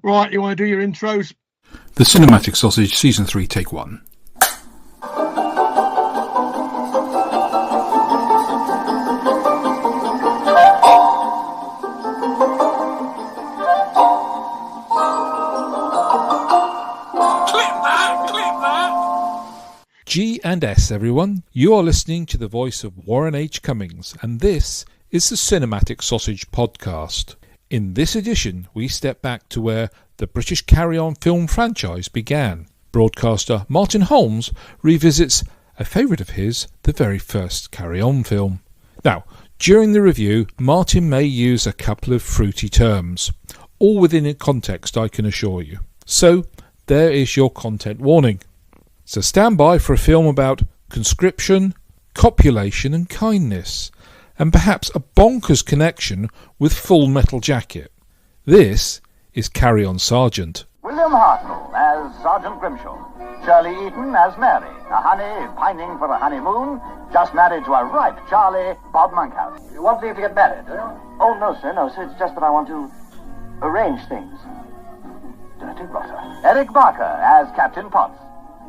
Right, you want to do your intros? The Cinematic Sausage, Season 3, Take 1. G&S, everyone. You are listening to the voice of Warren H. Cummings, and this is the Cinematic Sausage Podcast. In this edition, we step back to where the British carry-on film franchise began. Broadcaster Martin Holmes revisits a favourite of his, the very first carry-on film. Now, during the review, Martin may use a couple of fruity terms, all within a context, I can assure you. So, there is your content warning. So stand by for a film about conscription, copulation and kindness, and perhaps a bonkers connection with Full Metal Jacket. This is Carry On Sergeant. William Hartnell as Sergeant Grimshaw. Shirley Eaton as Mary, a honey pining for a honeymoon, just married to a ripe Charlie, Bob Monkhouse. You want leave to get married, do you? Oh, no, sir. It's just that I want to arrange things. Dirty rotter. Eric Barker as Captain Potts.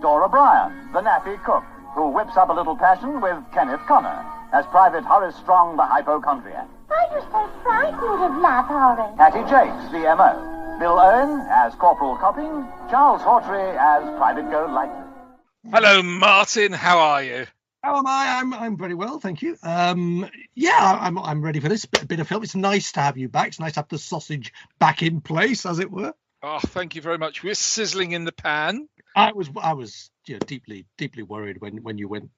Dora Bryan, the nappy cook, who whips up a little passion with Kenneth Connor as Private Horace Strong, the hypochondriac. Why, you're so frightened of laugh, Horace. Hattie Jakes, the M.O. Bill Owen as Corporal Copping. Charles Hawtrey as Private Golightly. Hello, Martin. How are you? How am I? I'm very well, thank you. I'm ready for this bit of film. It's nice to have you back. It's nice to have the sausage back in place, as it were. Oh, thank you very much. We're sizzling in the pan. I was deeply worried when you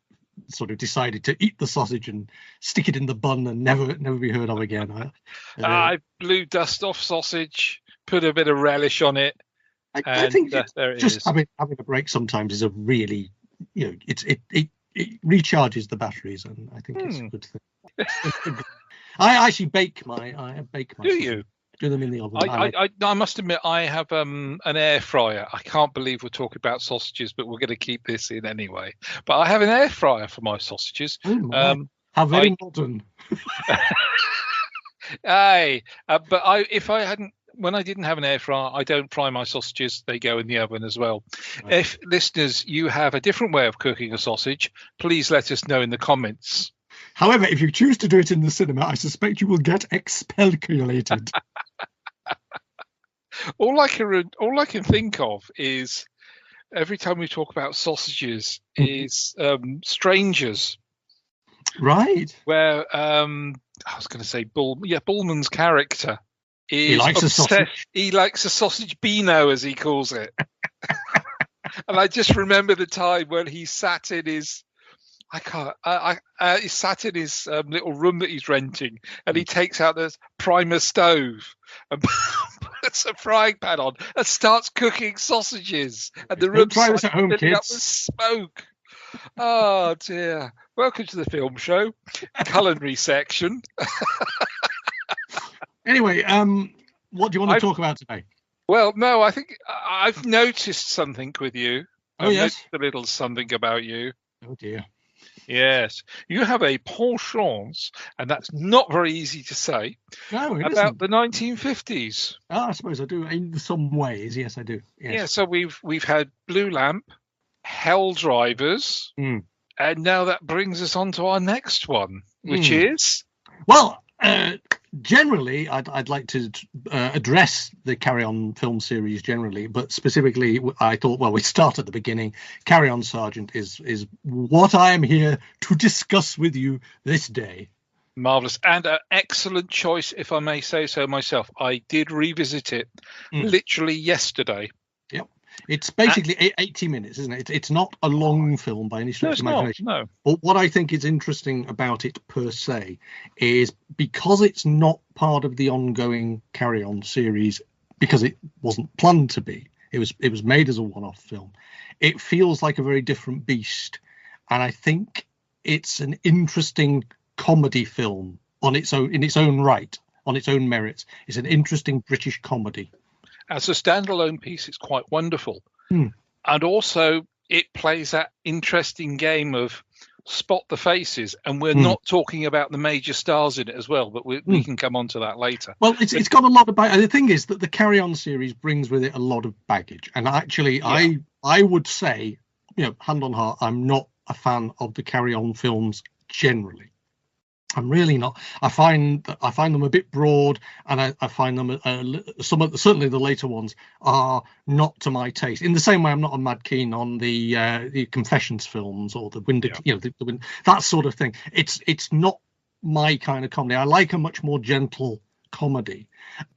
decided to eat the sausage and stick it in the bun and never be heard of again. I blew dust off sausage, put a bit of relish on it. I think there it just is. having a break sometimes is a really, it recharges the batteries, and I think it's a good thing. I actually bake my. Do you? Do them in the oven. I must admit, I have an air fryer. I can't believe we're talking about sausages, but we're going to keep this in anyway. But I have an air fryer for my sausages. How very modern. When I didn't have an air fryer, I don't fry my sausages. They go in the oven as well. Right. If listeners, you have a different way of cooking a sausage, please let us know in the comments. However, if you choose to do it in the cinema, I suspect you will get expelculated. All I can think of is every time we talk about sausages is Strangers. Right. Where I was going to say Bullman's character is he likes obsessed. A sausage. He likes a sausage beano, as he calls it. And I just remember the time when he sat in his. He sat in his little room that he's renting, and he takes out this primer stove and puts a frying pan on and starts cooking sausages. And the room's filling up with smoke. Oh dear! Welcome to the film show, culinary section. Anyway, what do you want to talk about today? Well, no, I think I've noticed something with you. Oh, yes, noticed a little something about you. Oh dear. Yes, you have a penchant, and that's not very easy to say, about the 1950s. Oh, I suppose I do in some ways. Yes, I do. Yes. Yeah, so we've had Blue Lamp, Hell Drivers, and now that brings us on to our next one, which is... Well, generally, I'd like to address the Carry On film series generally, but specifically, I thought, well, we start at the beginning. Carry On Sergeant is what I am here to discuss with you this day. Marvellous. And an excellent choice, if I may say so myself. I did revisit it literally yesterday. Yep. It's basically 80 minutes, isn't it? It's not a long film by any stretch of imagination. No. But what I think is interesting about it per se is because it's not part of the ongoing Carry On series, because it wasn't planned to be. It was made as a one-off film. It feels like a very different beast, and I think it's an interesting comedy film in its own right, on its own merits. It's an interesting British comedy. As a standalone piece, it's quite wonderful. And also, it plays that interesting game of spot the faces, and we're not talking about the major stars in it as well, but we can come on to that later. Well, it's got a lot of baggage. The thing is that the Carry On series brings with it a lot of baggage, and actually I would say, hand on heart, I'm not a fan of the Carry On films generally. I'm really not. I find them a bit broad, and I find them certainly the later ones are not to my taste. In the same way, I'm not mad keen on the Confessions films or the Window, that sort of thing. It's not my kind of comedy. I like a much more gentle comedy.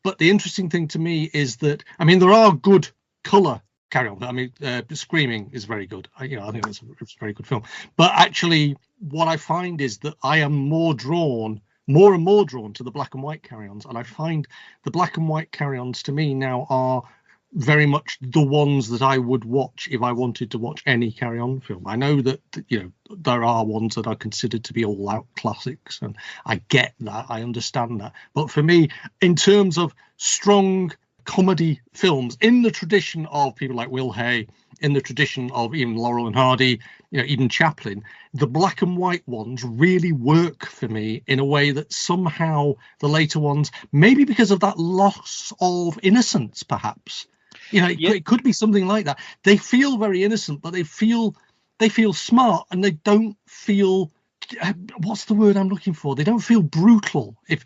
But the interesting thing to me is that there are good colour Carry On. Screaming is very good. I think it's a very good film. But actually, what I find is that I am more and more drawn to the black and white Carry-Ons, and I find the black and white Carry-Ons to me now are very much the ones that I would watch if I wanted to watch any Carry-On film. I know that there are ones that are considered to be all-out classics, and I get that, I understand that. But for me, in terms of strong comedy films in the tradition of people like Will Hay, in the tradition of even Laurel and Hardy, even Chaplin, the black and white ones really work for me in a way that somehow the later ones, maybe because of that loss of innocence, perhaps, it could be something like that. They feel very innocent, but they feel smart, and they don't feel, what's the word I'm looking for? They don't feel brutal. If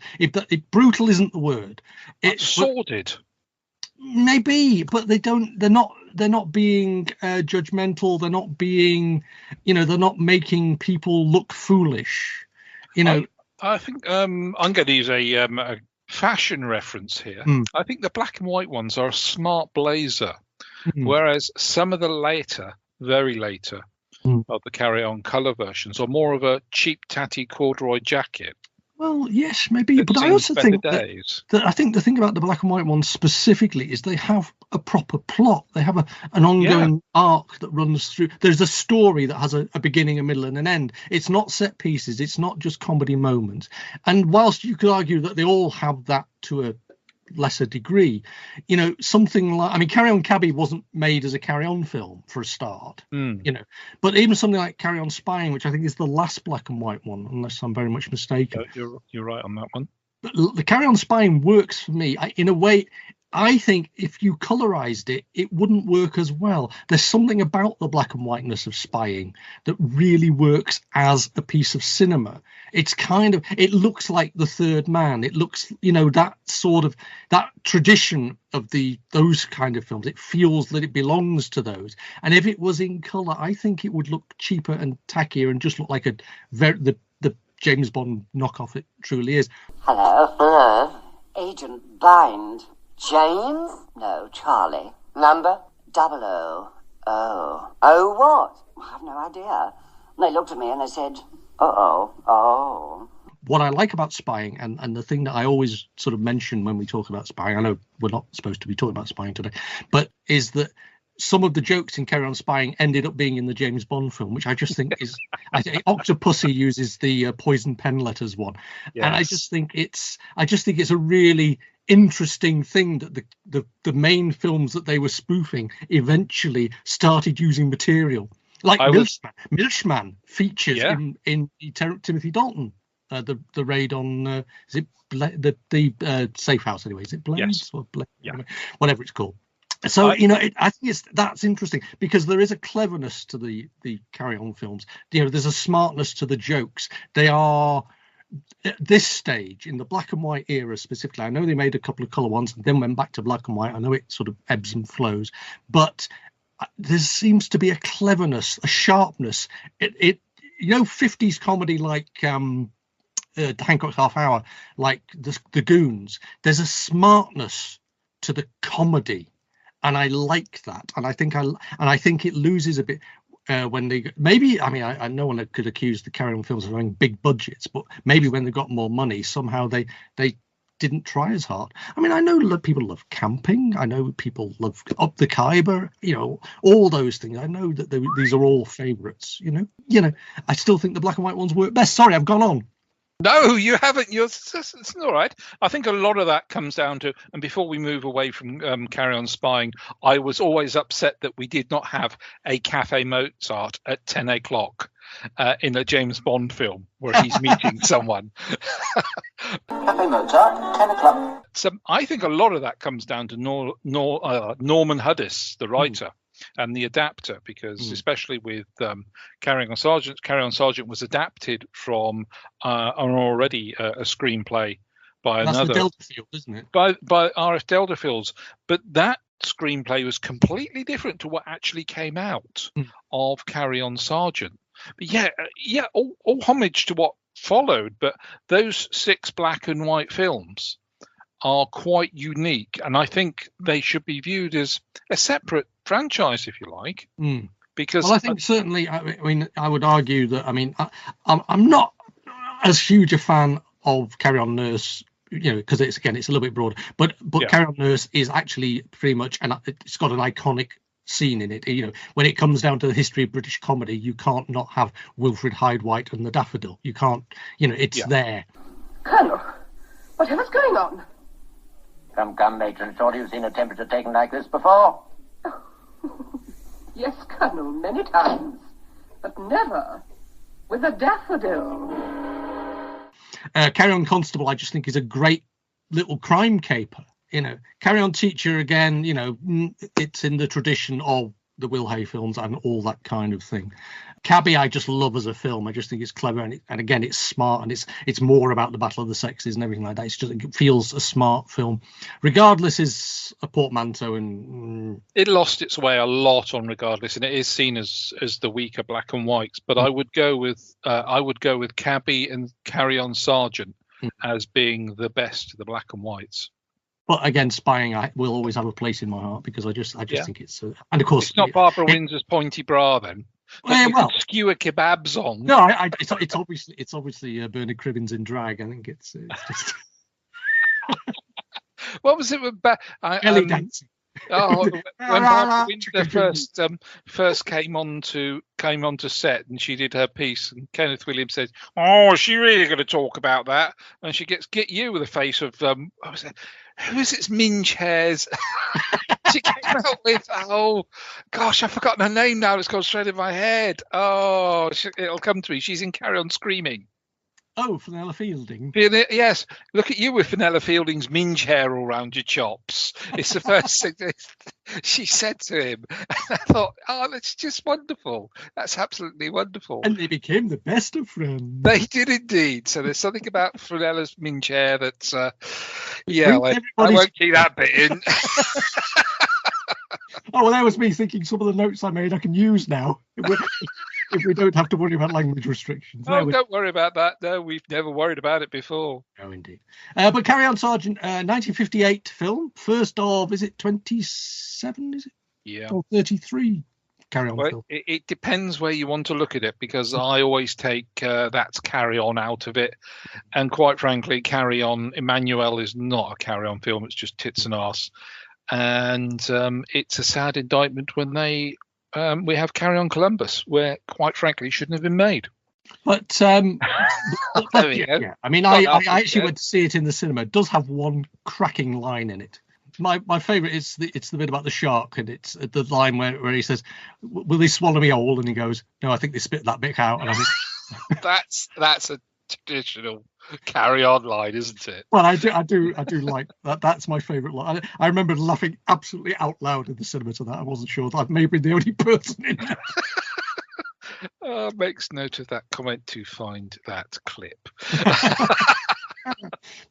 brutal isn't the word, it's sordid. Maybe, but they're not being judgmental. They're not being, they're not making people look foolish. I think I'm going to use a fashion reference here. I think the black and white ones are a smart blazer, whereas some of the very later of the Carry On colour versions are more of a cheap tatty corduroy jacket. Well, yes, maybe, but I also think that I think the thing about the black and white ones specifically is they have a proper plot. They have an ongoing arc that runs through. There's a story that has a beginning, a middle, and an end. It's not set pieces. It's not just comedy moments. And whilst you could argue that they all have that to a lesser degree, something like, Carry On Cabby wasn't made as a Carry On film for a start, but even something like Carry On Spying, which I think is the last black and white one, unless I'm very much mistaken. You're right on that one. But the Carry On Spying works for me in a way. I think if you colorized it, it wouldn't work as well. There's something about the black and whiteness of Spying that really works as a piece of cinema. It's it looks like The Third Man. It looks, that tradition of those kind of films. It feels that it belongs to those. And if it was in color, I think it would look cheaper and tackier and just look like the James Bond knockoff it truly is. Hello. Agent Bind. James? No, Charlie. Number? 000. Oh, what? I have no idea. They looked at me and they said, oh. What I like about Spying, and the thing that I always sort of mention when we talk about Spying, I know we're not supposed to be talking about Spying today, but is that some of the jokes in Carry On Spying ended up being in the James Bond film, which I just think is, Octopussy uses the poison pen letters one. Yes. And I just think it's a really interesting thing that the main films that they were spoofing eventually started using material like Milchman features in Timothy Dalton, the raid on is it the safe house anyway, is it Blaze or Blaze? Whatever it's called. So I think that's interesting because there is a cleverness to the Carry On films. There's a smartness to the jokes. They are, at this stage in the black and white era specifically, I know they made a couple of color ones and then went back to black and white. I know it sort of ebbs and flows, but there seems to be a cleverness, a sharpness. 50s comedy like Hancock's Half Hour, like the Goons. There's a smartness to the comedy, and I like that. And I think it loses a bit. When they I no one could accuse the Carry On films of having big budgets, but maybe when they got more money, somehow they didn't try as hard. I know people love camping. I know people love Up the Khyber. All those things. I know that these are all favourites. I still think the black and white ones work best. Sorry, I've gone on. No, you haven't. It's all right. I think a lot of that comes down to, and before we move away from Carry On Spying, I was always upset that we did not have a Cafe Mozart at 10 o'clock. in a James Bond film where he's meeting someone. Cafe Mozart, 10 o'clock. So I think a lot of that comes down to Norman Huddis, the writer, and the adapter, because especially with Carry On Sergeant was adapted from already a screenplay by another. That's the Deltafield, isn't it? By R.F. Deltafields. But that screenplay was completely different to what actually came out of Carry On Sergeant. But all homage to what followed, but those 6 black and white films are quite unique, and I think they should be viewed as a separate franchise, if you like. Because I think certainly, I mean, I would argue that, I mean, I'm not as huge a fan of Carry On Nurse, you know, because it's a little bit broader, but Carry On Nurse is actually pretty much, and it's got an iconic scene in it. You know, when it comes down to the history of British comedy, you can't not have Wilfrid Hyde-White and the Daffodil. You can't, you know, it's there. Colonel, whatever's going on? Come, Matron. Surely you've seen a temperature taken like this before? Yes, Colonel, many times, but never with a daffodil. Carry On Constable, I just think, is a great little crime caper. You know, Carry On Teacher, again, you know, it's in the tradition of the Will Hay films and all that kind of thing. Cabby, I just love as a film. I just think it's clever, and again, it's smart, and it's more about the battle of the sexes and everything like that. It's just, it feels a smart film. Regardless is a portmanteau, and it lost its way a lot on Regardless, and it is seen as the weaker black and whites. But I would go with Cabby and Carry On Sergeant as being the best of the black and whites. But again, Spying will always have a place in my heart, because I just think it's and of course it's not Barbara Windsor's Pointy Bra then. Well, skewer kebabs on. No, it's obviously Bernard Cribbins in drag. I think it's just. What was it with belly dancing? Oh, when Barbara Windsor first came on to set, and she did her piece, and Kenneth Williams said, "Oh, is she really going to talk about that?" And she get you with a face of who is it? Minge Hairs. She came out with, oh gosh, I've forgotten her name now. It's gone straight in my head. Oh, it'll come to me. She's in Carry On Screaming. Oh, Fenella Fielding. Yes, look at you with Fenella Fielding's minge hair all around your chops. It's the first thing that she said to him. And I thought, oh, that's just wonderful. That's absolutely wonderful. And they became the best of friends. They did indeed. So there's something about Fenella's minge hair that's, I won't keep that bit in. Oh, well, that was me thinking some of the notes I made I can use now. If we don't have to worry about language restrictions. Oh, don't worry about that. No, we've never worried about it before. No, indeed. But Carry On Sergeant, 1958 film, first of, is it 27, is it? Yeah. Or 33 Carry On film? It depends where you want to look at it, because I always take that's Carry On out of it. And quite frankly, Carry On, Emmanuel is not a Carry On film. It's just tits and arse. And it's a sad indictment when we have Carry On Columbus, where quite frankly shouldn't have been made. But there we go. Yeah. I mean, I actually went to see it in the cinema. It does have one cracking line in it. My favourite is it's the bit about the shark, and it's the line where he says, "Will they swallow me whole?" And he goes, "No, I think they spit that bit out." And I think that's a traditional Carry On line, isn't it? Well, I do like that. That's my favourite line. I remember laughing absolutely out loud in the cinema to that. I wasn't sure that I may be the only person in there. Makes note of that comment to find that clip.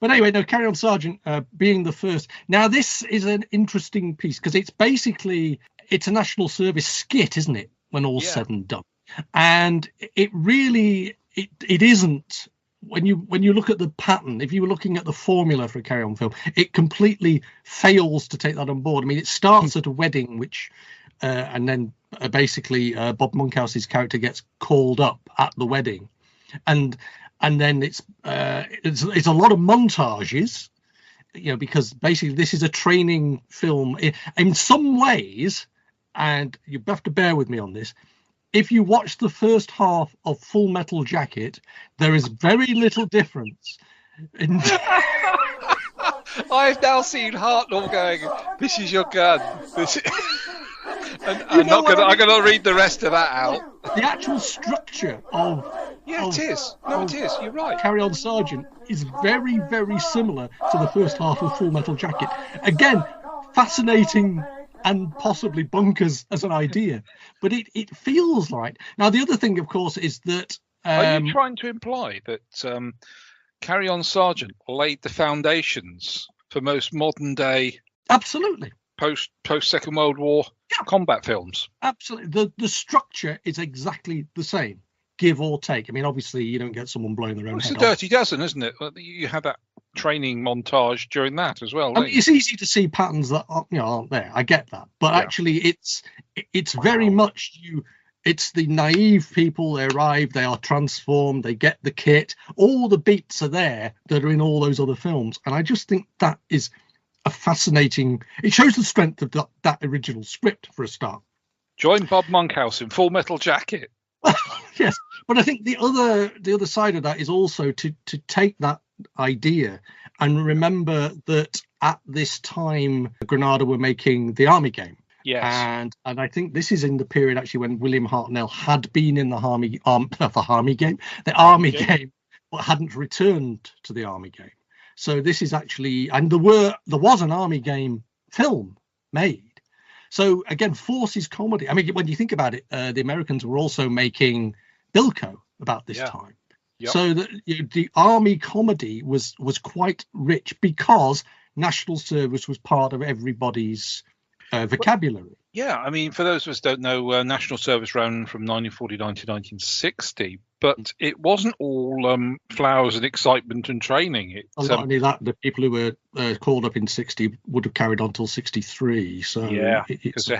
But anyway, no, Carry On Sergeant being the first. Now, this is an interesting piece, because it's a national service skit, isn't it, when all's said and done? And it really, it isn't. When you look at the pattern, if you were looking at the formula for a Carry On film, it completely fails to take that on board. I mean, it starts at a wedding, which, and then basically Bob Monkhouse's character gets called up at the wedding, and then it's a lot of montages, you know, because basically this is a training film in some ways, and you have to bear with me on this. If you watch the first half of Full Metal Jacket, there is very little difference. I've now seen Hartnell going, "This is your gun." I'm going to read the rest of that out. the actual structure of it is. No, it is. You're right. Carry On Sergeant is very, very similar to the first half of Full Metal Jacket. Again, fascinating and possibly bonkers as an idea, but it feels right. Now, the other thing, of course, is that... Are you trying to imply that Carry On Sergeant laid the foundations for most modern day... Absolutely. Post Second World War combat films? Absolutely. The structure is exactly the same, give or take. I mean, obviously, you don't get someone blowing their own head off. It's a Dirty Dozen, isn't it? You have that training montage during that as well. I mean, it's easy to see patterns that aren't there. I get that, but actually, it's very much It's the naive people. They arrive, they are transformed, they get the kit. All the beats are there that are in all those other films, and I just think that is a fascinating. It shows the strength of that original script for a start. Join Bob Monkhouse in Full Metal Jacket. Yes, but I think the other side of that is also to take that idea and remember that at this time Granada were making the Army game. Yes. And I think this is in the period actually when William Hartnell had been in the Army game, but hadn't returned to the Army game. So this is actually, and there was an Army game film made. So again, forces comedy. I mean, when you think about it, the Americans were also making Bilko about this time. Yep. So the Army comedy was quite rich because national service was part of everybody's vocabulary. Yeah, I mean, for those of us who don't know, national service ran from 1949 to 1960, but it wasn't all flowers and excitement and training. Not only that, the people who were called up in 60 would have carried on till 63. So yeah, because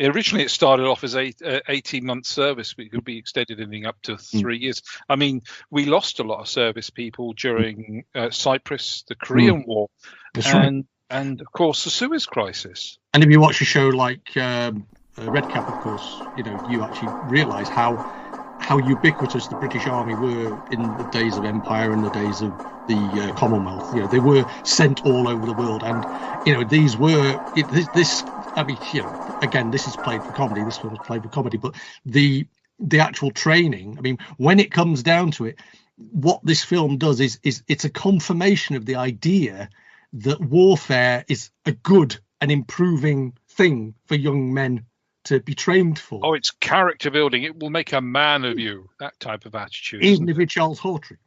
originally it started off as 18-month service, but it could be extended anything up to 3 years. I mean, we lost a lot of service people during Cyprus, the Korean War, and of course the Suez Crisis. And if you watch a show like Red Cap, of course, you actually realise how ubiquitous the British Army were in the days of Empire and the days of the Commonwealth. They were sent all over the world, and these were this. I mean, again, this is played for comedy. This film is played for comedy, but the actual training. I mean, when it comes down to it, what this film does is it's a confirmation of the idea that warfare is a good and improving thing for young men to be trained for. Oh, it's character building. It will make a man of you. That type of attitude. Even if it's Charles Hawtrey.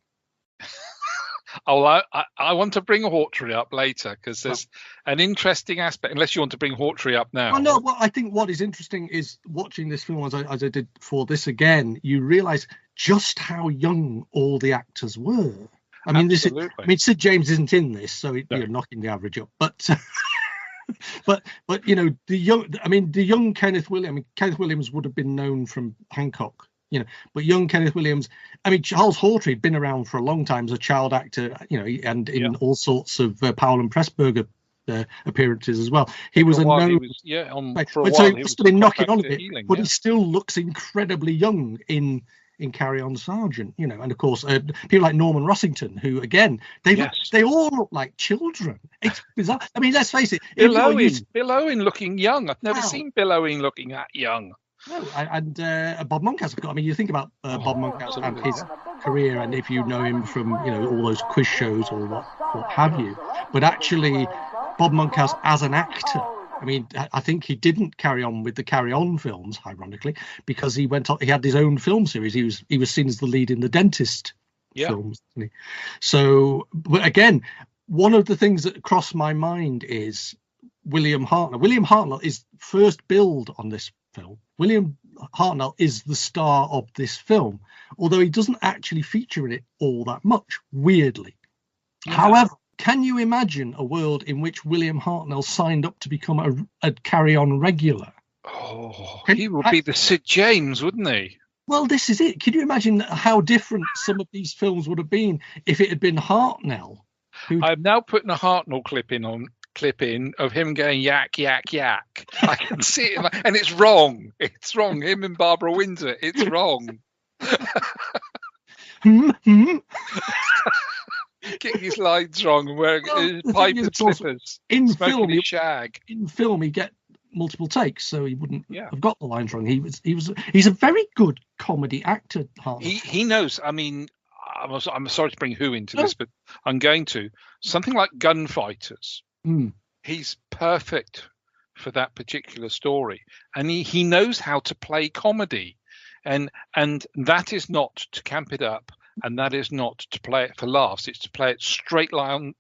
I want to bring Hawtrey up later because there's an interesting aspect. Unless you want to bring Hawtrey up now. Well, I think what is interesting is watching this film as I did for this again. You realise just how young all the actors were. I mean, Sid James isn't in this, so you're knocking the average up. But but the young Kenneth Williams. I mean, Kenneth Williams would have been known from Hancock, but young Kenneth Williams. I mean, Charles Hawtrey had been around for a long time as a child actor, and in all sorts of Powell and Pressburger appearances as well. He was a known. So he must have been knocking on a bit, but he still looks incredibly young in Carry On Sergeant, and of course people like Norman Rossington, who again they all look like children. It's bizarre. I mean, let's face it. Bill Owen looking young. I've never seen Bill Owen looking that young. No, and Bob Monkhouse. I mean, you think about Bob Monkhouse and his career, and if you know him from all those quiz shows or what have you, but actually Bob Monkhouse as an actor. I mean, I think he didn't carry on with the Carry On films, ironically, because he went on. He had his own film series. He was seen as the lead in the Dentist films. So, but again, one of the things that crossed my mind is William Hartnell. William Hartnell is first billed on this film. William Hartnell is the star of this film, although he doesn't actually feature in it all that much, weirdly. Yeah. However, can you imagine a world in which William Hartnell signed up to become a Carry On regular? Oh, he would be the Sid James, wouldn't he? Well, this is it. Can you imagine how different some of these films would have been if it had been Hartnell? I'm now putting a Hartnell clip in of him going yak, yak, yak. I can see it, and it's wrong. It's wrong. Him and Barbara Windsor. It's wrong. Getting his lines wrong and wearing pipe and slippers. In film, you get multiple takes, so he wouldn't have got the lines wrong. He's a very good comedy actor. He knows. I mean, I'm sorry to bring Who into this, but I'm going to. Something like Gunfighters. He's perfect for that particular story, and he knows how to play comedy, and that is not to camp it up, and that is not to play it for laughs. It's to play it straight down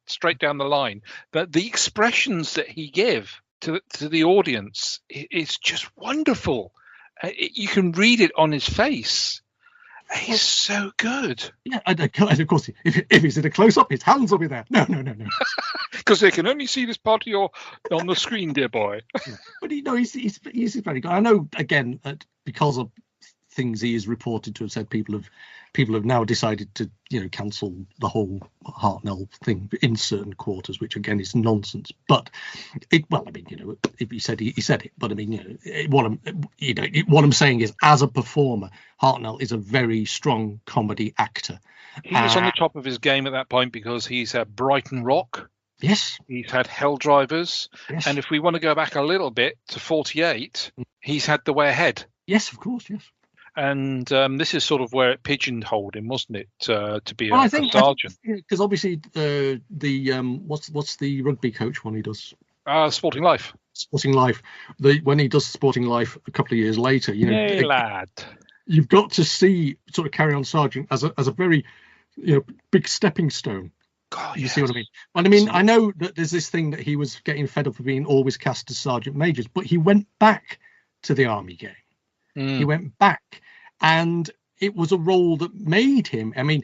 the line. But the expressions that he give to the audience, it's just wonderful. You can read it on his face. He's so good. Yeah, and of course, if he's in a close-up, his hands will be there. No. Because they can only see this part of on the screen, dear boy. But he's very good. I know, again, because of things he is reported to have said, people have now decided to cancel the whole Hartnell thing in certain quarters, which again is nonsense. But if he said it. But I mean, what I'm saying is, as a performer, Hartnell is a very strong comedy actor. He's on the top of his game at that point because he's had Brighton Rock. Yes. He's had Hell Drivers. Yes. And if we want to go back a little bit to 48, he's had The Way Ahead. Yes, of course, yes. And this is sort of where it pigeonholed him, wasn't it, to be a sergeant? Because obviously what's the rugby coach one he does? Sporting Life. Sporting Life. When he does Sporting Life a couple of years later, Yay, lad. You've got to see sort of Carry On Sergeant as a very big stepping stone. God, you see what I mean? And I mean, I know that there's this thing that he was getting fed up of being always cast as sergeant majors, but he went back to the army game. He went back, and it was a role that made him. I mean,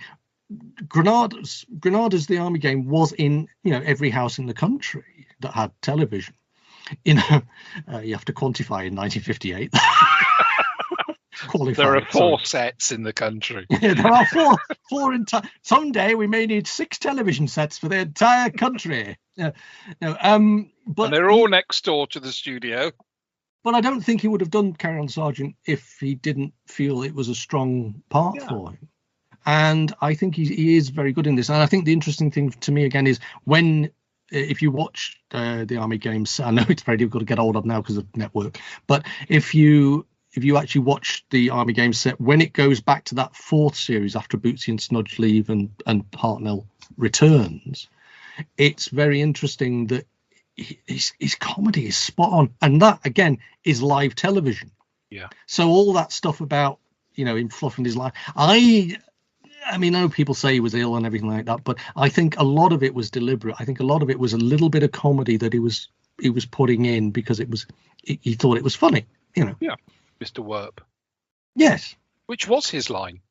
Grenada's the army game was in every house in the country that had television. You have to quantify in 1958. There are 4 sets in the country. Yeah, there are four someday we may need 6 television sets for the entire country. But and they're all next door to the studio. But I don't think he would have done Carry On Sergeant if he didn't feel it was a strong part for him. And I think he is very good in this. And I think the interesting thing to me again is if you watch the Army games, I know it's very difficult to get hold of now because of network, but if you actually watch the Army game set, when it goes back to that 4th series after Bootsy and Snudge leave and Hartnell returns, it's very interesting that his comedy is spot on, and that again is live television. So all that stuff about him fluffing his life, I mean, I know people say he was ill and everything like that, but I think a lot of it was deliberate. I think a lot of it was a little bit of comedy that he was putting in because he thought it was funny. Mr. Werp. Yes. Which was his line.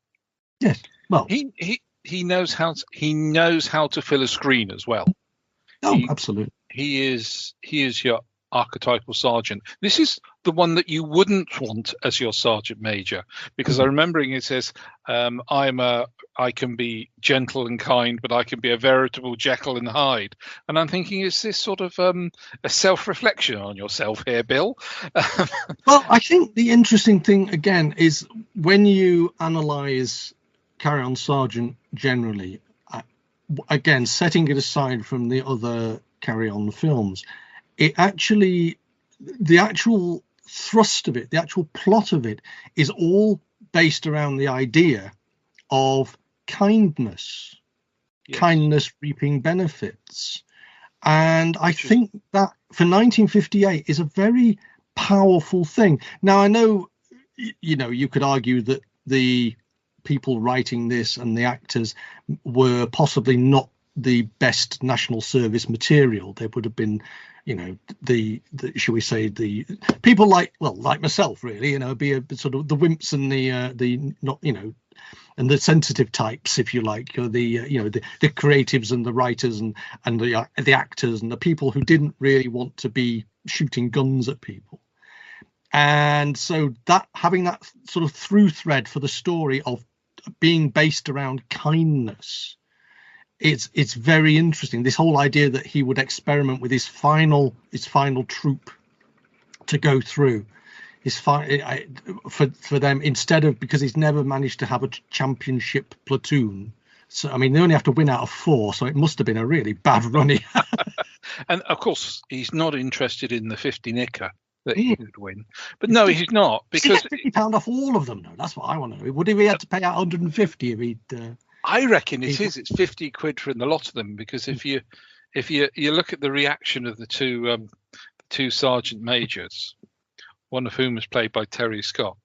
Yes. Well, he knows how to fill a screen as well. Oh, absolutely. He is your archetypal sergeant. This is the one that you wouldn't want as your sergeant major, because I'm remembering it says, I can be gentle and kind, but I can be a veritable Jekyll and Hyde. And I'm thinking, is this sort of a self-reflection on yourself here, Bill? Well, I think the interesting thing again is when you analyse Carry On Sergeant generally, again, setting it aside from the other Carry On films, the actual thrust of it, the actual plot of it is all based around the idea of kindness, kindness reaping benefits. And I think that for 1958 is a very powerful thing. Now, I know, you could argue that the people writing this and the actors were possibly not the best national service material. There would have been, the shall we say, the people like myself, really, be a sort of the wimps and the not, and the sensitive types, if you like, or the creatives and the writers and the actors and the people who didn't really want to be shooting guns at people. And so that having that sort of through thread for the story of being based around kindness, it's very interesting. This whole idea that he would experiment with his final troop to go through for them, instead of, because he's never managed to have a championship platoon. So I mean, they only have to win out of 4, so it must have been a really bad run. And of course, he's not interested in the 50 knicker. that he would win. But no, he's not, because £50 off all of them. No, that's what I want to know. Would he have to pay out 150 if he'd? I reckon it is. It's 50 quid for the lot of them, because if you look at the reaction of the two sergeant majors, one of whom was played by Terry Scott,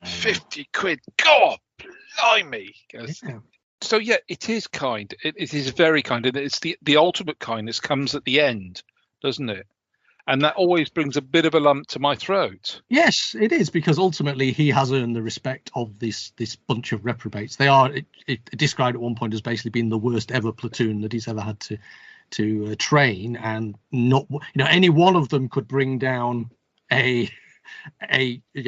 50 quid. God, blimey! So yeah, it is kind. It is very kind, and it's the ultimate kindness comes at the end, doesn't it? And that always brings a bit of a lump to my throat. Yes, it is, because ultimately he has earned the respect of this bunch of reprobates. They are described at one point as basically being the worst ever platoon that he's ever had to train, and not any one of them could bring down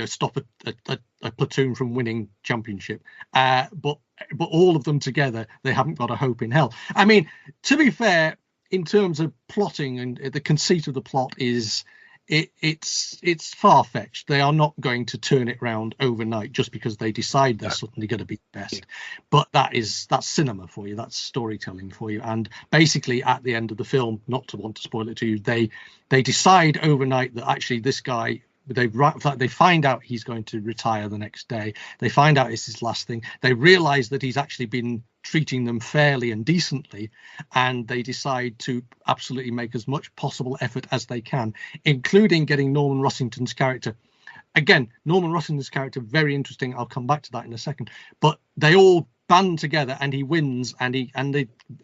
stop a platoon from winning championship. But all of them together, they haven't got a hope in hell. I mean, to be fair, in terms of plotting, and the conceit of the plot is it's far-fetched. They are not going to turn it around overnight just because they decide they're suddenly going to be the best. But that's cinema for you. That's storytelling for you. And basically at the end of the film, not to want to spoil it to you, they decide overnight that actually this guy, they find out he's going to retire the next day. They find out it's his last thing. They realize that he's actually been treating them fairly and decently, and they decide to absolutely make as much possible effort as they can, including getting Norman Rossington's character. Again, Norman Rossington's character, very interesting. I'll come back to that in a second. But they all band together, and he wins. And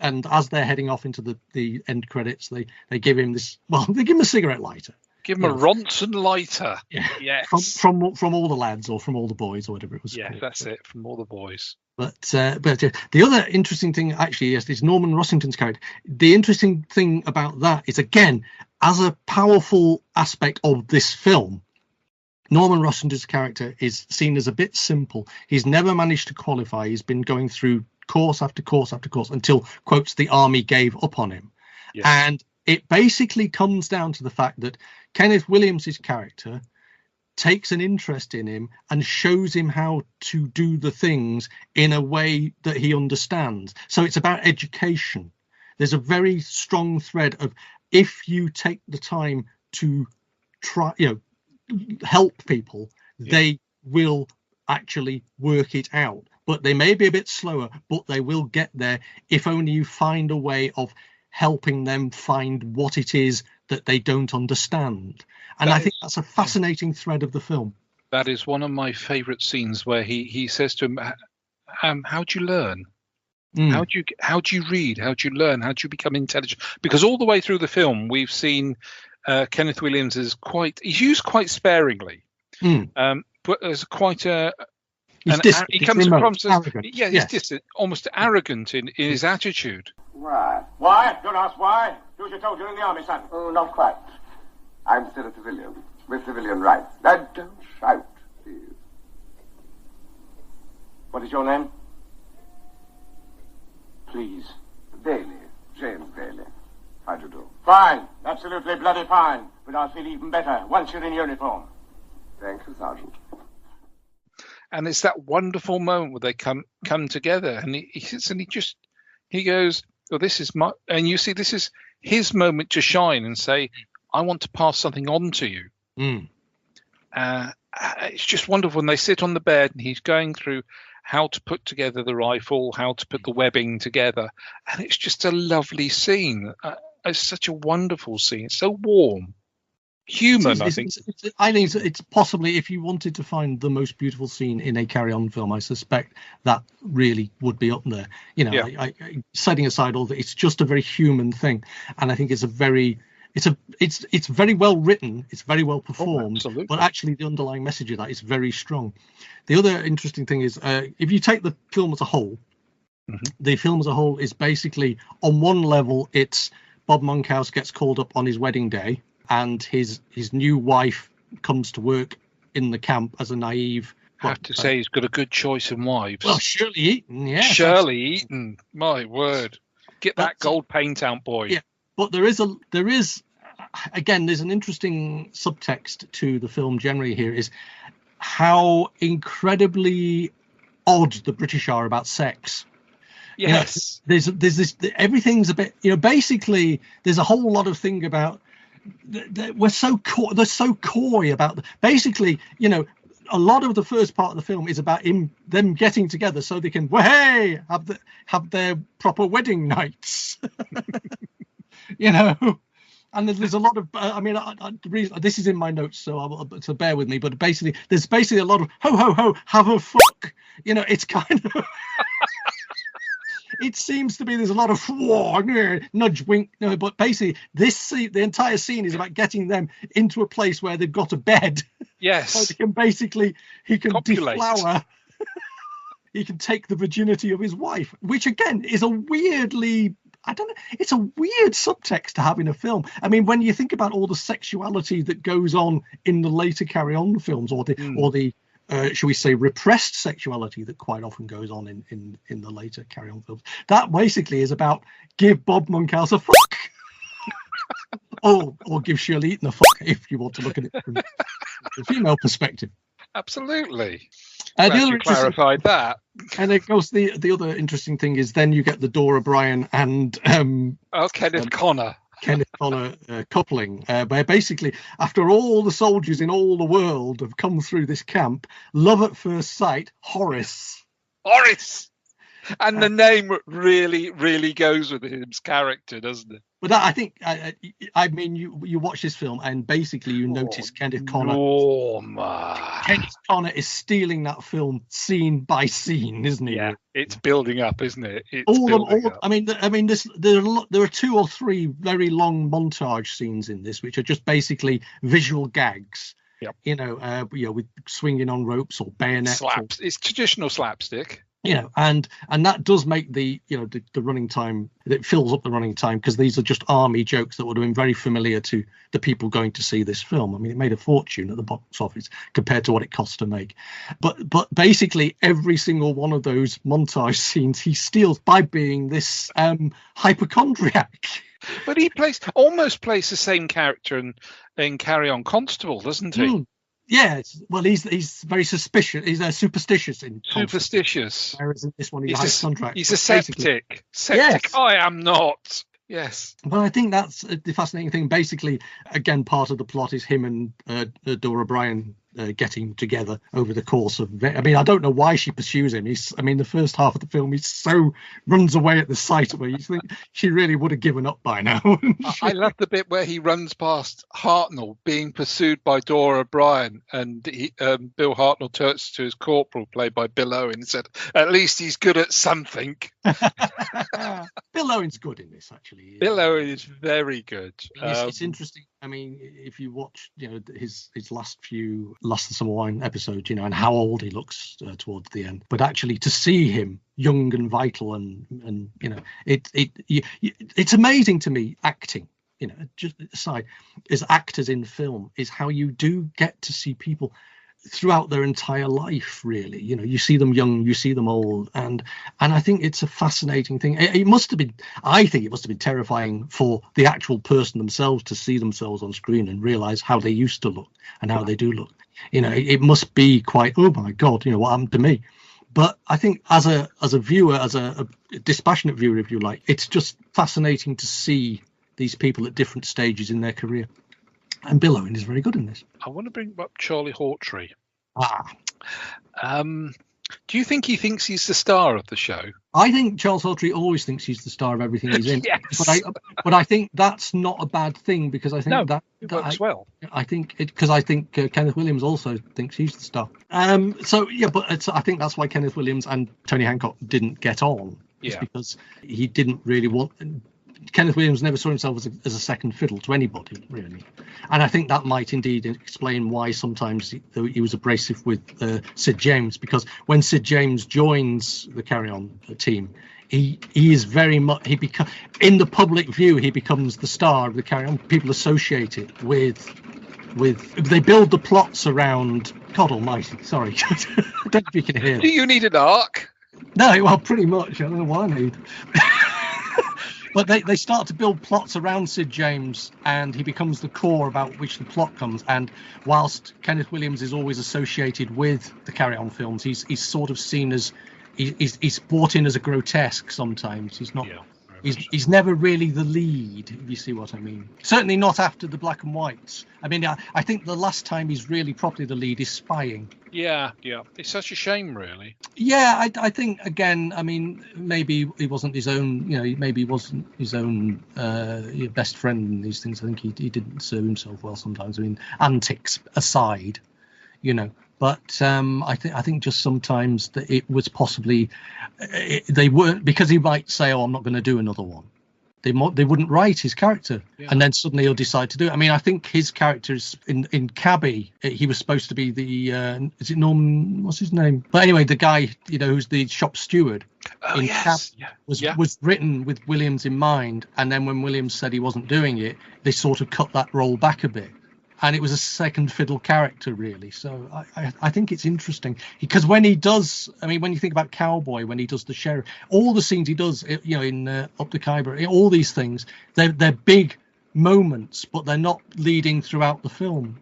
as they're heading off into the end credits, they give him this. Well, they give him a cigarette lighter. Give him a Ronson lighter. Yeah. Yes. From all the lads, or from all the boys, or whatever it was. Yeah, called. that's it. From all the boys. But the other interesting thing actually is Norman Rossington's character. The interesting thing about that is, again, as a powerful aspect of this film, Norman Rossington's character is seen as a bit simple. He's never managed to qualify. He's been going through course after course after course until, quotes, the army gave up on him. Yes. And it basically comes down to the fact that Kenneth Williams's character takes an interest in him and shows him how to do the things in a way that he understands. So it's about education. There's a very strong thread of, if you take the time to try, help people, they will actually work it out. But they may be a bit slower, but they will get there if only you find a way of helping them find what it is that they don't understand. And I think that's a fascinating thread of the film. That is one of my favourite scenes, where he says to him, how do you learn? How do you read? How do you learn? How do you become intelligent? Because all the way through the film, we've seen Kenneth Williams is he's used quite sparingly, but as quite he comes across as, he's distant, almost arrogant in his attitude. Why? Why? Don't ask why. Do as you told you in the army, son. Oh, not quite. I'm still a civilian, with civilian rights. And don't shout, please. What is your name? Please. Bailey. James Bailey. How do you do? Fine. Absolutely bloody fine. But I'll feel even better once you're in uniform. Thank you, Sergeant. And it's that wonderful moment where they come together, and he sits and he goes, "Oh, this is my," and you see this is his moment to shine and say, "I want to pass something on to you." It's just wonderful when they sit on the bed and he's going through how to put together the rifle, how to put the webbing together, and it's just a lovely scene. It's such a wonderful scene. It's so warm. Human, I think it's possibly, if you wanted to find the most beautiful scene in a Carry-On film, I suspect that really would be up there. Setting aside all that, it's just a very human thing, and I think it's very well written, it's very well performed, but actually the underlying message of that is very strong. The other interesting thing is, if you take the film as a whole, the film as a whole is basically, on one level, it's Bob Monkhouse gets called up on his wedding day, and his new wife comes to work in the camp as a naive. I have to say, he's got a good choice in wives. Well, Shirley Eaton, yes. Shirley Eaton, my word. Get that gold paint out, boy. Yeah, but there is again, there's an interesting subtext to the film generally here, is how incredibly odd the British are about sex. Yes. There's this, everything's a bit, basically there's a whole lot of thing about they're so coy about basically, you know, a lot of the first part of the film is about them getting together so they can have their proper wedding nights. You know, and there's a lot of this is in my notes, so bear with me, but there's basically a lot of ho ho ho, have a fuck, you know. It's kind of it seems to be there's a lot of nudge wink, no, but basically the entire scene is about getting them into a place where they've got a bed. Yes. So he can Copulate. deflower. He can take the virginity of his wife, which again is a weirdly, I don't know, it's a weird subtext to have in a film. I mean, when you think about all the sexuality that goes on in the later Carry On films, or the shall we say, repressed sexuality that quite often goes on in the later Carry On films, that basically is about give Bob Monkhouse a fuck. or give Shirley Eaton a fuck, if you want to look at it from the female perspective. Absolutely. You clarified that. And of course, the other interesting thing is then you get the Dora Bryan and Kenneth Connor coupling, where basically after all the soldiers in all the world have come through this camp, love at first sight, Horace. And the name really, really goes with his character, doesn't it? But I think, I mean, you watch this film and basically you notice Kenneth Connor. Kenneth Connor is stealing that film scene by scene, isn't he? Yeah, it's building up, isn't it? I mean, there are 2 or 3 very long montage scenes in this, which are just basically visual gags. Yep. You know, with swinging on ropes or bayonets. Slaps. It's traditional slapstick. You know, and that does make the running time, it fills up the running time, because these are just army jokes that would have been very familiar to the people going to see this film. I mean, it made a fortune at the box office compared to what it cost to make. But basically every single one of those montage scenes he steals by being this hypochondriac. But he almost plays the same character in Carry On Constable, doesn't he? Yeah, well, he's very suspicious. He's superstitious in superstitious. Whereas in this one, he's a He's a septic. Septic. Yes. I am not. Yes. Well, I think that's the fascinating thing. Basically, again, part of the plot is him and Dora Bryan getting together over the course of. I mean, I don't know why she pursues him. The first half of the film, runs away at the sight of her. You think she really would have given up by now. I love the bit where he runs past Hartnell being pursued by Dora Bryan, and Bill Hartnell turns to his corporal, played by Bill Owen, and said, "At least he's good at something." Bill Owen's good in this, actually. Bill Owen is very good. It's interesting. I mean, if you watch, his last the Summer Wine episodes, and how old he looks towards the end, but actually to see him young and vital and it's amazing to me, acting. Just aside, as actors in film, is how you do get to see people throughout their entire life, really. You see them young, you see them old, and I think it's a fascinating thing. I think it must have been terrifying for the actual person themselves to see themselves on screen and realize how they used to look and how they do look. It must be quite, oh my God, what happened to me? But I think as a viewer, as a dispassionate viewer, if you like, it's just fascinating to see these people at different stages in their career. And Bill Owen is very good in this. I want to bring up Charlie Hawtrey. Do you think he thinks he's the star of the show? I think Charles Hawtrey always thinks he's the star of everything he's in. Yes. But I think that's not a bad thing, because I think that works well. I think Kenneth Williams also thinks he's the star. I think that's why Kenneth Williams and Tony Hancock didn't get on. Just because he didn't really want. Kenneth Williams never saw himself as a second fiddle to anybody, really. And I think that might indeed explain why sometimes he was abrasive with Sid James, because when Sid James joins the Carry On team, he is very much, in the public view, he becomes the star of the Carry On. People associate it with they build the plots around, God almighty, sorry. I don't know if you can hear. Do you need an arc? No, well, pretty much. I don't know what I need. But they start to build plots around Sid James, and he becomes the core about which the plot comes. And whilst Kenneth Williams is always associated with the Carry On films, he's sort of seen as he's brought in as a grotesque sometimes. He's not. Yeah. He's never really the lead, if you see what I mean. Certainly not after the black and whites. I mean, I think the last time he's really properly the lead is Spying. Yeah. It's such a shame, really. Yeah, I think, again, I mean, maybe he wasn't his own, maybe he wasn't his own best friend in these things. I think he didn't serve himself well sometimes. I mean, antics aside, But I think just sometimes that it was possibly they weren't, because he might say, "Oh, I'm not going to do another one." They wouldn't write his character, and then suddenly he'll decide to do it. I mean, I think his character is in Cabby. He was supposed to be the is it Norman? What's his name? But anyway, the guy who's the shop steward in Cabby was written with Williams in mind, and then when Williams said he wasn't doing it, they sort of cut that role back a bit. And it was a second fiddle character, really. So I think it's interesting because when he does, I mean, when you think about Cowboy, when he does the sheriff, all the scenes he does, in Up the Khyber, all these things, they're big moments, but they're not leading throughout the film.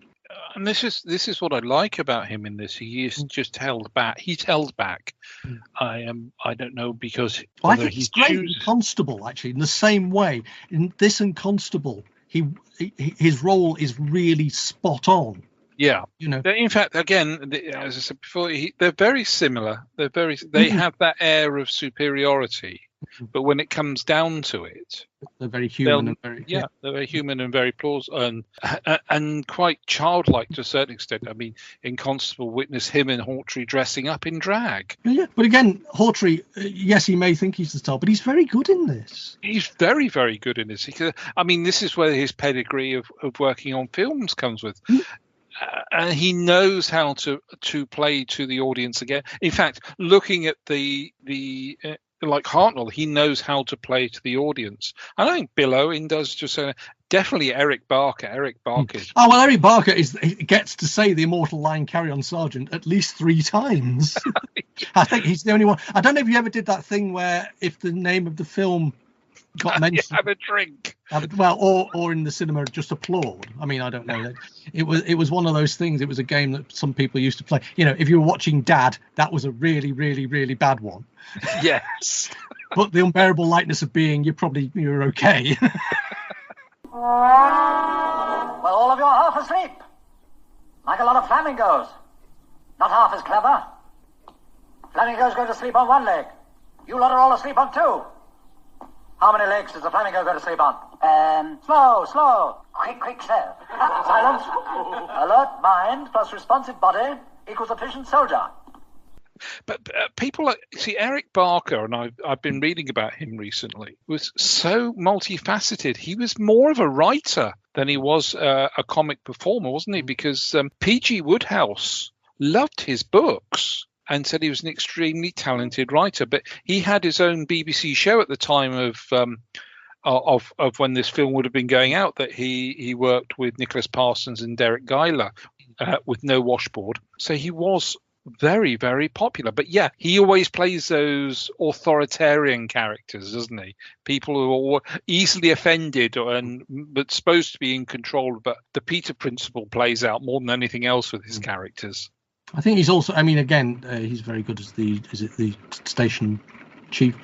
And this is what I like about him in this. He is just held back. He's held back. I don't know, because I think he's great in Constable, actually, in the same way. In this and Constable, his role is really spot on. Yeah, In fact, again, as I said before, they're very similar. They have that air of superiority, but when it comes down to it, they're very human. They're very human and very plausible and quite childlike to a certain extent. I mean, in Constable, witness him and Hawtrey dressing up in drag. Yeah, but again, Hawtrey, yes, he may think he's the star, but he's very good in this. He's very, very good in this. I mean, this is where his pedigree of working on films comes with. And he knows how to play to the audience again. In fact, looking at the like Hartnell, he knows how to play to the audience. I don't think Bill Owen does. Definitely Eric Barker. Eric Barker. Oh, well, Eric Barker gets to say the immortal line "Carry on, Sergeant" at least 3 times. I think he's the only one. I don't know if you ever did that thing where if the name of the film got mentioned, have a drink. Or in the cinema just applaud. I mean, I don't know. It was one of those things. It was a game that some people used to play. If you were watching Dad, that was a really, really, really bad one. Yes. But the unbearable lightness of being, you're okay. Well, all of you are half asleep, like a lot of flamingos. Not half as clever. Flamingos go to sleep on one leg. You lot are all asleep on 2. How many legs does the flamingo go to sleep on? Slow. Quick, slow. Silence. Alert mind plus responsive body equals efficient soldier. But people Eric Barker, and I've been reading about him recently, was so multifaceted. He was more of a writer than he was a comic performer, wasn't he? Because P.G. Wodehouse loved his books and said he was an extremely talented writer. But he had his own BBC show at the time of when this film would have been going out, that he worked with Nicholas Parsons and Derek Guyler with no washboard. So he was very, very popular. But yeah, he always plays those authoritarian characters, doesn't he? People who are easily offended but supposed to be in control. But the Peter principle plays out more than anything else with his characters. I think he's also, I mean, again, he's very good as the station chief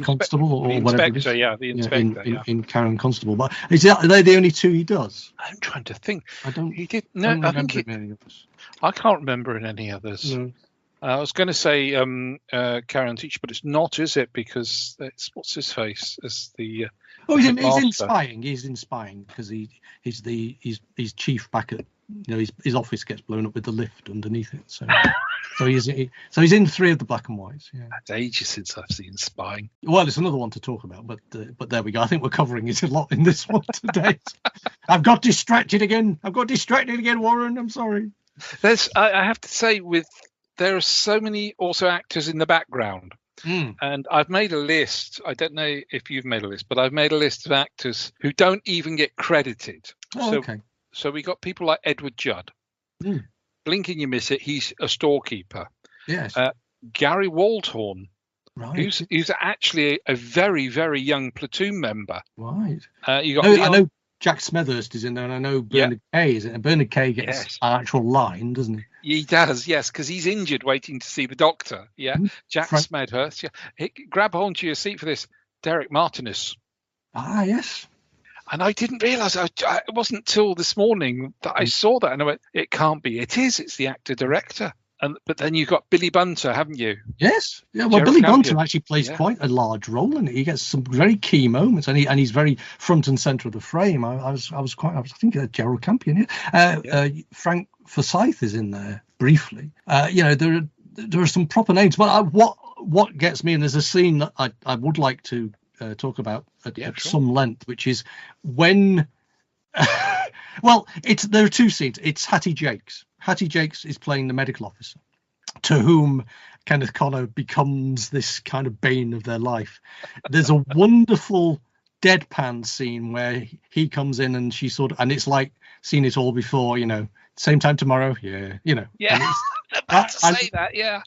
constable or whatever it is. The inspector, in Carry on, Constable. But are they the only 2 he does? I'm trying to think. He did. No, I don't remember any others. I can't remember in any others. No. I was going to say Carry on Teach, but it's not, is it? Because it's what's his face as the. He's in Spying. He's in Spying because he's chief back at. His office gets blown up with the lift underneath it. So he's in 3 of the black and whites. Yeah. That's ages since I've seen Spying. Well, it's another one to talk about, but there we go. I think we're covering it a lot in this one today. I've got distracted again, Warren. I'm sorry. I have to say, there are so many also actors in the background. And I've made a list. I don't know if you've made a list, but I've made a list of actors who don't even get credited. Okay. So we got people like Edward Judd. Blink and you miss it. He's a storekeeper. Yes. Gary Waldhorn, right? Who's actually a very, very young platoon member. Right. You got. I know Jack Smethurst is in there, and I know Bernard Kay is in there. Bernard Kay gets an actual line, doesn't he? He does, yes, because he's injured waiting to see the doctor. Yeah. Jack Smethurst. Yeah. Grab onto your seat for this. Derek Martinus. Ah, yes. And I didn't realise. It wasn't till this morning that I saw that, and I went, "It can't be. It is. It's the actor-director." But then you've got Billy Bunter, haven't you? Yes. Yeah. Well, Billy Bunter actually plays quite a large role in it. He gets some very key moments, and he's very front and centre of the frame. I think Gerald Campion. Yeah. Frank Forsyth is in there briefly. There are some proper names, but what gets me, and there's a scene that I would like to talk about at some length, which is when there are two scenes. It's Hattie Jakes. Hattie Jakes is playing the medical officer, to whom Kenneth Connor becomes this kind of bane of their life. There's a wonderful deadpan scene where he comes in and she and it's like seen it all before, same time tomorrow. Yeah. Yeah. About to say that. Yeah.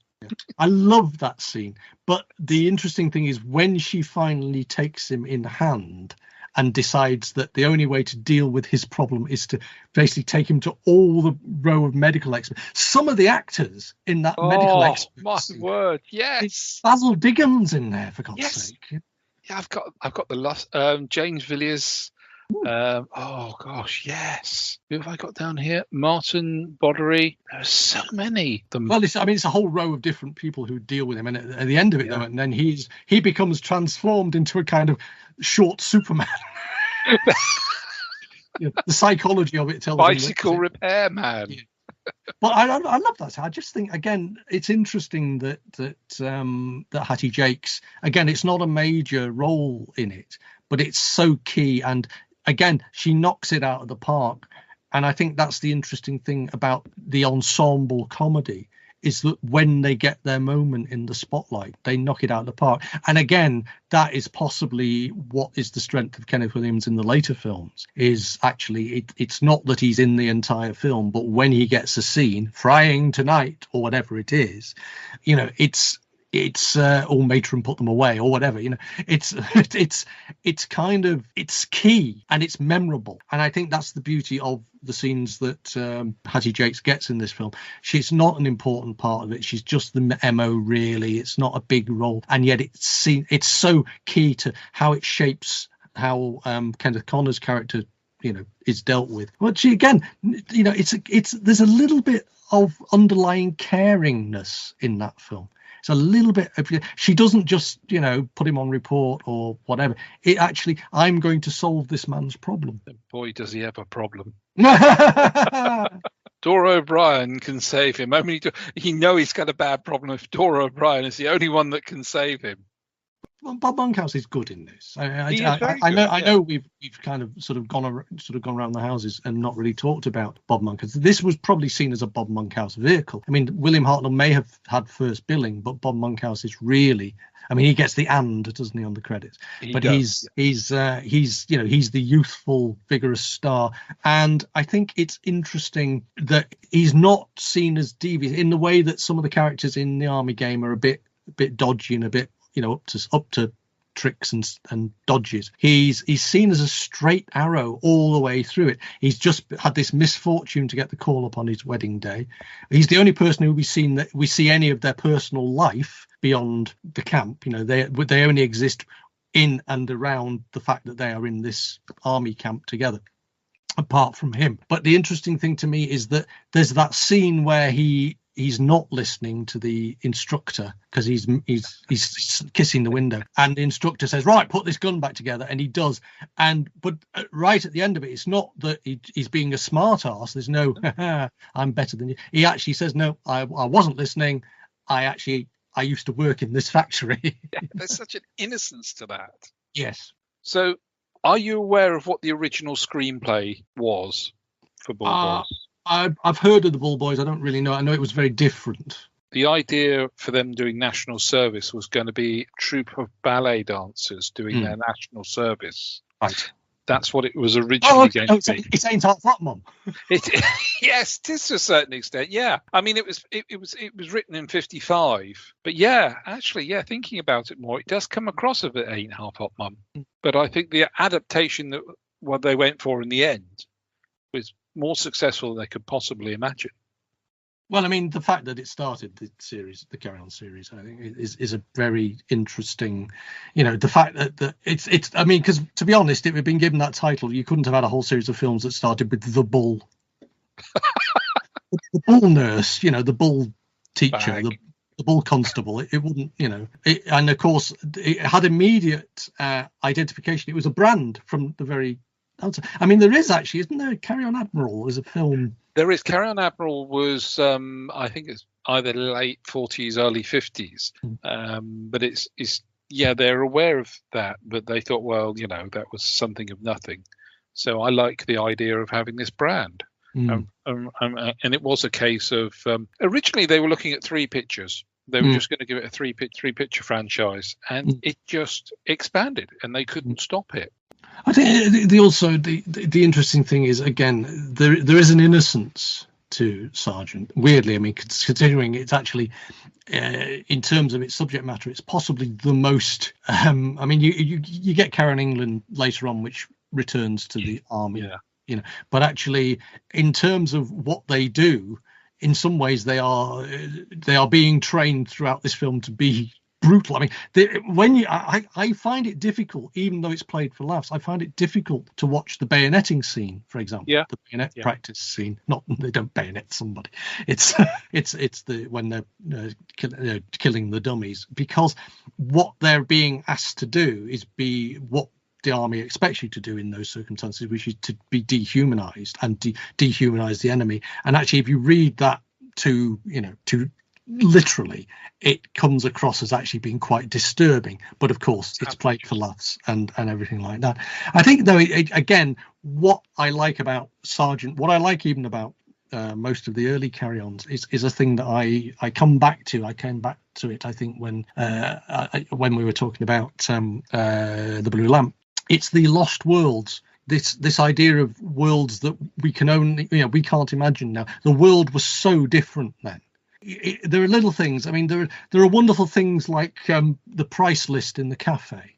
I love that scene. But the interesting thing is when she finally takes him in hand and decides that the only way to deal with his problem is to basically take him to all the row of medical experts. Some of the actors in that medical experts. My word, yes. It's Basil Diggins in there, for God's sake. Yeah, I've got the last James Villiers. Oh gosh, yes. Who have I got down here? Martin Boddery. There's so many. Well, it's a whole row of different people who deal with him, and at the end of it, though, and then he becomes transformed into a kind of short Superman. The psychology of it tells bicycle repair man. Yeah. But I love that. I just think, again, it's interesting that Hattie Jakes, again, it's not a major role in it, but it's so key. And again, she knocks it out of the park. And I think that's the interesting thing about the ensemble comedy, is that when they get their moment in the spotlight, they knock it out of the park. And again, that is possibly what is the strength of Kenneth Williams in the later films, is actually it's not that he's in the entire film, but when he gets a scene, Frying Tonight or whatever it is, it's or Matron Put Them Away or whatever, it's key and it's memorable. And I think that's the beauty of the scenes that Hattie Jakes gets in this film. She's not an important part of it. She's just the MO, really. It's not a big role, and yet it's so key to how it shapes how Kenneth Connor's character is dealt with. But she, again, there's a little bit of underlying caringness in that film. It's a little bit. She doesn't just, put him on report or whatever. It actually, I'm going to solve this man's problem. Boy, does he have a problem. Dora O'Brien can save him. I mean, he's got a bad problem if Dora O'Brien is the only one that can save him. Well, Bob Monkhouse is good in this. I know we've kind of sort of gone around the houses and not really talked about Bob Monkhouse. This was probably seen as a Bob Monkhouse vehicle. I mean, William Hartnell may have had first billing, but Bob Monkhouse is really. I mean, he gets the doesn't he, on the credits? He's the youthful, vigorous star, and I think it's interesting that he's not seen as devious in the way that some of the characters in the Army game are a bit dodgy and a bit. Up to tricks and dodges. He's seen as a straight arrow all the way through it. He's just had this misfortune to get the call up on his wedding day. He's the only person who we see any of their personal life beyond the camp. They only exist in and around the fact that they are in this army camp together, apart from him. But the interesting thing to me is that there's that scene where he's not listening to the instructor because he's kissing the window, and the instructor says, right, put this gun back together, and he does. But right at the end of it, it's not that he's being a smart ass. There's no I'm better than you. He actually says, no, I wasn't listening. I used to work in this factory. There's such an innocence to that. Yes. So are you aware of what the original screenplay was for Bull Boys? I've heard of the Bull Boys. I don't really know. I know it was very different. The idea for them doing national service was going to be a troupe of ballet dancers doing their national service. Right. That's what it was originally going to be. It ain't half that, Mum. Yes, it is to a certain extent. Yeah, I mean, it was written in 1955, but thinking about it more, it does come across a bit ain't half hot, Mum. But I think the adaptation that what they went for in the end was more successful than they could possibly imagine. Well, I mean, the fact that it started the series, the Carry On series, I think is a very interesting, the fact that it's. I mean, because to be honest, if it had been given that title, you couldn't have had a whole series of films that started with the bull, the bull nurse, the bull teacher, the bull constable. It wouldn't, and of course, it had immediate identification. It was a brand from the very. I mean, there is actually, isn't there? Carry On Admiral is a film. There is. Carry On Admiral was, I think it's either late 40s, early 50s. But it's they're aware of that, but they thought, well, that was something of nothing. So I like the idea of having this brand. And it was a case of, originally they were looking at 3 pictures. They were just going to give it a three picture franchise, and it just expanded, and they couldn't stop it. I think the interesting thing is, again, there is an innocence to Sargent. Weirdly, I mean, considering it's actually, in terms of its subject matter, it's possibly the most. I mean, you get Carry On England later on, which returns to the army, but actually, in terms of what they do, in some ways they are being trained throughout this film to be brutal. I mean, I find it difficult, even though it's played for laughs. I find it difficult to watch the bayoneting scene, for example. The bayonet practice scene. Not they don't bayonet somebody. It's the when they're killing the dummies, because what they're being asked to do is be what the army expects you to do in those circumstances, which is to be dehumanized and dehumanize the enemy. And actually, if you read that to literally, it comes across as actually being quite disturbing. But of course, it's played for laughs and everything like that. I think, though, again, what I like about Sargent, what I like even about most of the early Carry-Ons is a thing that I come back to. I came back to it, I think, when we were talking about the Blue Lamp. It's the lost worlds. This idea of worlds that we can only, we can't imagine now. The world was so different then. There are little things. I mean, there are wonderful things like the price list in the cafe.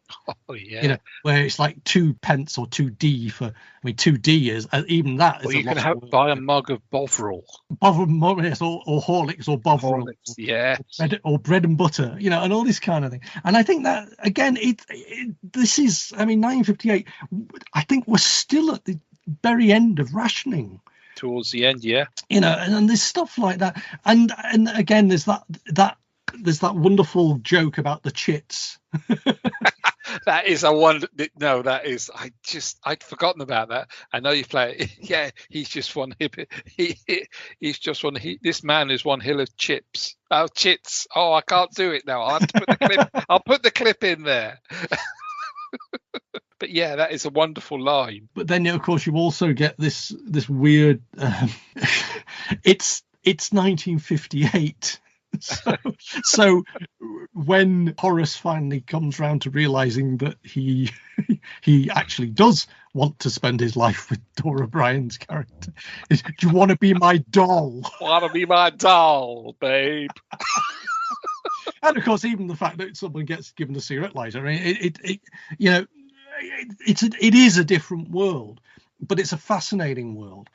Oh yeah. Where it's like 2 pence or 2D for. I mean, 2D is even that. Well, you can buy a mug of Bovril. Yes, or Horlicks or Bovril. Horlicks, yes. Or bread and butter. And all this kind of thing. And I think that again, this is. I mean, 1958. I think we're still at the very end of rationing. Towards the end, yeah. And there's stuff like that, and again, there's that wonderful joke about the chits. That is a one. No, that is. I'd forgotten about that. I know you play it. Yeah, he's just one hip. He's just one. This man is one hill of chips. Oh, chits. Oh, I can't do it now. I'll have to put the clip. I'll put the clip in there. But yeah, that is a wonderful line. But then, of course, you also get this weird. It's 1958, so when Horace finally comes round to realizing that he actually does want to spend his life with Dora Bryan's character, do you want to be my doll? Want to be my doll, babe? And of course, even the fact that someone gets given a cigarette lighter, I mean, it is a different world, but it's a fascinating world.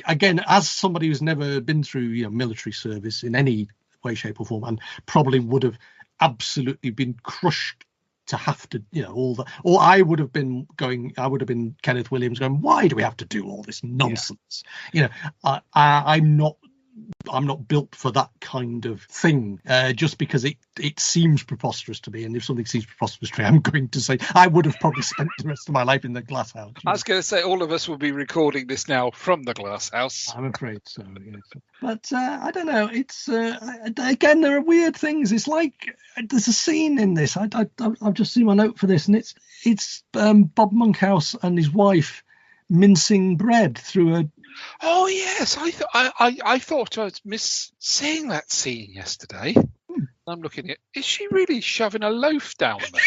Again, as somebody who's never been through military service in any way, shape, or form, and probably would have absolutely been crushed to have to, all that, or I would have been Kenneth Williams going, why do we have to do all this nonsense? I'm not built for that kind of thing, just because it seems preposterous to me. And if something seems preposterous to me, I'm going to say I would have probably spent the rest of my life in the glass house. I was going to say all of us will be recording this now from the glass house. I'm afraid so. Yes. But I don't know. It's again, there are weird things. It's like there's a scene in this. I've just seen my note for this, and it's Bob Monkhouse and his wife mincing bread through a. Oh yes, I thought I was seeing that scene yesterday. I'm looking at. Is she really shoving a loaf down there?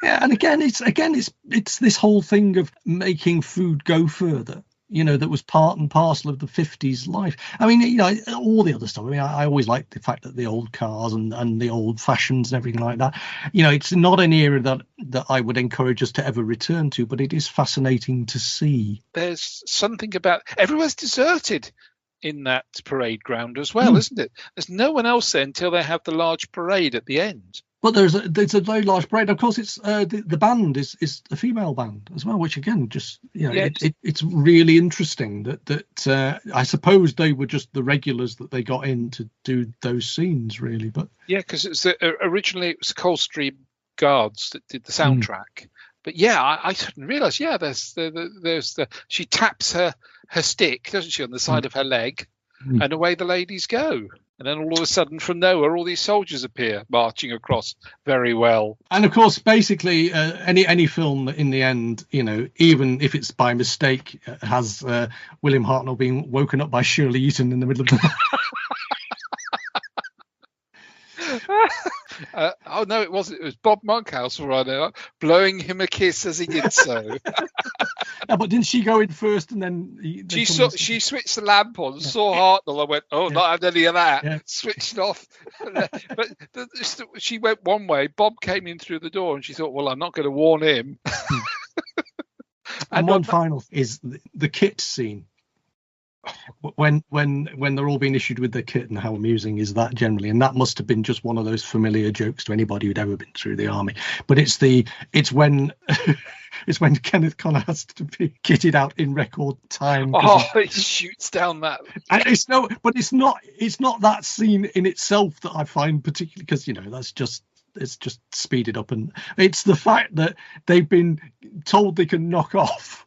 Yeah, and again, it's this whole thing of making food go further. That was part and parcel of the 50s life. I mean, all the other stuff. I mean, I always liked the fact that the old cars and the old fashions and everything like that. It's not an era that I would encourage us to ever return to, but it is fascinating to see. There's something about everywhere's deserted in that parade ground as well, isn't it? There's no one else there until they have the large parade at the end. But there's a very large parade. Of course, it's the band is a female band as well, which again, just it's really interesting that I suppose they were just the regulars that they got in to do those scenes, really. But yeah, because originally it was Coldstream Guards that did the soundtrack. But yeah, I didn't realise. Yeah, there's the she taps her stick, doesn't she, on the side of her leg, and away the ladies go. And then all of a sudden, from nowhere, all these soldiers appear marching across very well. And of course, basically, any film that in the end, even if it's by mistake, has William Hartnell being woken up by Shirley Eaton in the middle of the oh no, it wasn't. It was Bob Monkhouse running up, blowing him a kiss as he did so. Yeah, but didn't she go in first and then she switched the lamp on, saw Hartnell, and went, not having any of that. Yeah. Switched off. But she went one way. Bob came in through the door, and she thought, well, I'm not going to warn him. And one final is the kit scene. When they're all being issued with their kit, and how amusing is that generally? And that must have been just one of those familiar jokes to anybody who'd ever been through the army. But it's when it's when Kenneth Connor has to be kitted out in record time. He shoots down that. And it's not that scene in itself that I find particularly, because it's just speeded up, and it's the fact that they've been told they can knock off.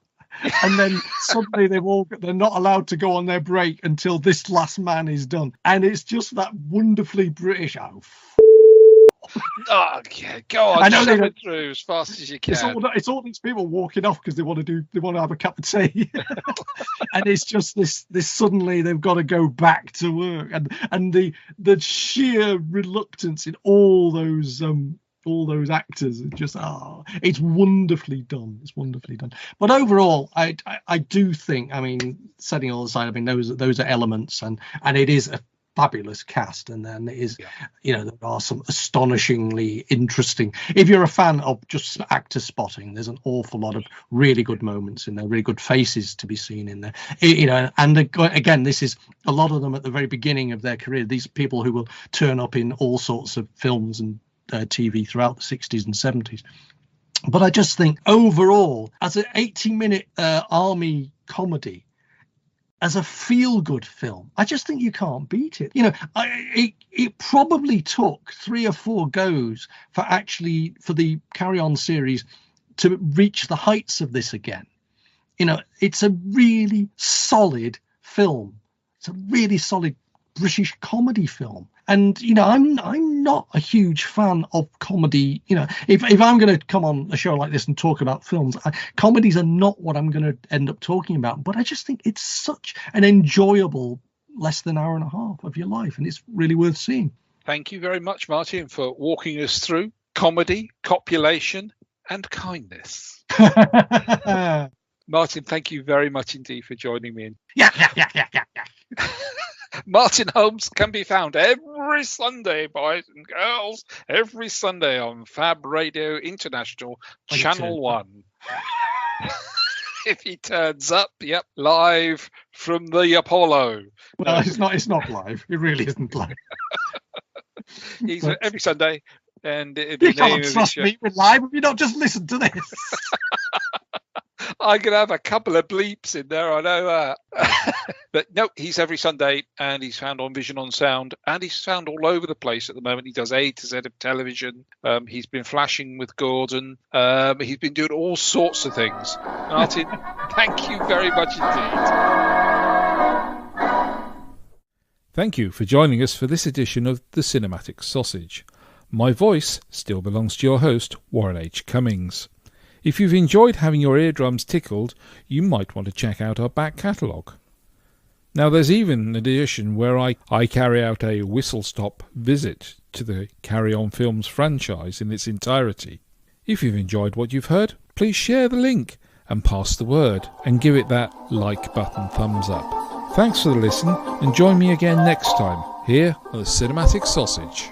And then suddenly they're not allowed to go on their break until this last man is done, and it's just that wonderfully British. Oh yeah, go on! I know they through as fast as you can. It's all these people walking off because they want to have a cup of tea, and it's just this suddenly they've got to go back to work, and the sheer reluctance in all those actors, it's wonderfully done. But overall, I do think, setting all aside, those are elements, and it is a fabulous cast, and then it is, there are some astonishingly interesting. If you're a fan of just actor spotting, there's an awful lot of really good moments in there, really good faces to be seen in there. And again, this is a lot of them at the very beginning of their career. These people who will turn up in all sorts of films and TV throughout the 60s and 70s. But I just think overall, as an 80-minute army comedy, as a feel-good film, I just think you can't beat it. It probably took 3 or 4 goes for the Carry On series to reach the heights of this again. It's a really solid film. It's a really solid British comedy film. And I'm not a huge fan of comedy. If I'm going to come on a show like this and talk about films, comedies are not what I'm going to end up talking about. But I just think it's such an enjoyable less than hour and a half of your life, and it's really worth seeing. Thank you very much, Martin, for walking us through comedy, copulation, and kindness. Martin, thank you very much indeed for joining me. Yeah. Martin Holmes can be found every Sunday, boys and girls, every Sunday on FAB Radio International, Channel 1. If he turns up, live from the Apollo. Well, it's not live. It really isn't live. He's every Sunday. And you can't trust me with live if you don't just listen to this. I could have a couple of bleeps in there, I know that. But no, he's every Sunday, and he's found on Vision on Sound, and he's found all over the place at the moment. He does A to Z of television. He's been flashing with Gordon. He's been doing all sorts of things. Martin, thank you very much indeed. Thank you for joining us for this edition of The Cinematic Sausage. My voice still belongs to your host, Warren H. Cummings. If you've enjoyed having your eardrums tickled, you might want to check out our back catalogue. Now there's even an edition where I carry out a whistle-stop visit to the Carry On Films franchise in its entirety. If you've enjoyed what you've heard, please share the link and pass the word and give it that like button thumbs up. Thanks for the listen, and join me again next time here on The Cinematic Sausage.